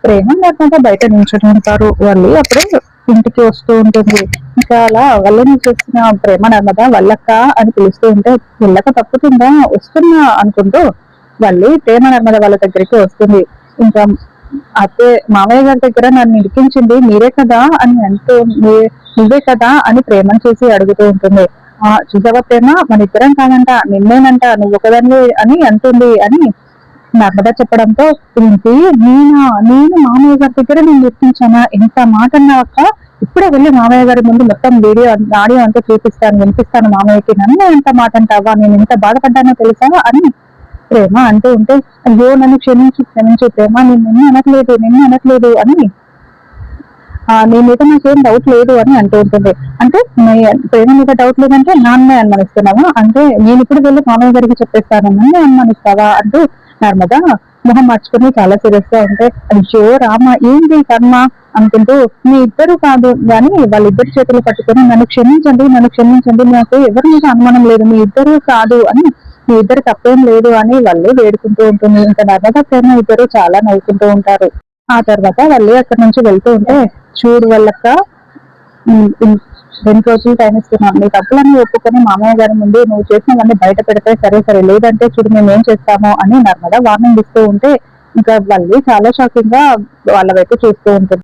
ప్రేమ లేకుండా బయట నిల్చొని ఉంటారు. వాళ్ళు అప్పుడే ఇంటికి వస్తూ ఉంటుంది. ఇంకా అలా వాళ్ళని చూసిన ప్రేమ నర్మద వల్లక్క అని పిలుస్తూ ఉంటే, వెళ్ళక తప్పుతుందా వస్తున్నా అనుకుంటూ మళ్ళీ ప్రేమ నర్మద వాళ్ళ దగ్గరికి వస్తుంది. ఇంకా అదే మామయ్య గారి దగ్గర నన్ను ఇరికించింది మీరే కదా అని అంటూ, నువ్వే కదా అని ప్రేమను చూసి అడుగుతూ ఉంటుంది. చూసావా ప్రేమ, మన ఇద్దరం కాదంట, నిన్నేనంట, నువ్వు ఒకదాన్ని అని అంటుంది అని నర్మద చెప్పడంతో, ఏంటి నేను మామయ్య గారి దగ్గర నేను గుర్తించానా, ఎంత మాట అన్నాక, ఇప్పుడే వెళ్ళి మామయ్య గారి ముందు మొత్తం వీడియో ఆడియో అంతా చూపిస్తాను, వినిపిస్తాను మామయ్యకి, నన్ను ఎంత మాట అంటావా, నేను ఎంత బాధపడ్డానో తెలుసా అని ప్రేమ అంటూ ఉంటే, అయ్యో నన్ను క్షమించు ప్రేమ, నిన్ను అనట్లేదు అని నీ మీద నాకేం డౌట్ లేదు అని అంటూ ఉంటుంది. అంటే ప్రేమ మీద డౌట్ లేదంటే నాన్నే అనుమానిస్తున్నావా, అంటే నేను ఇప్పుడు వెళ్ళి మామయ్య గారికి చెప్పేస్తాను, నన్నే అనుమానిస్తావా అంటూ నర్మద మొహం మార్చుకుని చాలా సీరియస్ గా ఉంటే, అయ్యో రామ ఏంటి కర్మ అనుకుంటూ, మీ ఇద్దరు కాదు కానీ వాళ్ళిద్దరు చేతులు పట్టుకొని నన్ను క్షమించండి, నాకు ఎవరి మీద అనుమానం లేదు, మీ ఇద్దరు కాదు అని, మీ ఇద్దరు తప్పేం లేదు అని వాళ్ళు వేడుకుంటూ ఉంటుంది. ఇంకా నర్మద ప్రేమ ఇద్దరు చాలా నవ్వుకుంటూ ఉంటారు. ఆ తర్వాత వాళ్ళు అక్కడి నుంచి వెళ్తూ ఉంటే, చూడు వాళ్ళక్క, 2 రోజులు టైం ఇస్తున్నాం, నీ తప్పులన్నీ ఒప్పుకొని మామయ్య గారి ముందు నువ్వు చేసినవన్నీ బయట పెడితే సరే, లేదంటే చూడు మేము ఏం చేస్తామో అని నర్మద వార్నింగ్ ఇస్తూ ఉంటే, ఇంకా వాళ్ళు చాలా షాకింగ్ గా వాళ్ళ వైపు చూస్తూ ఉంటుంది.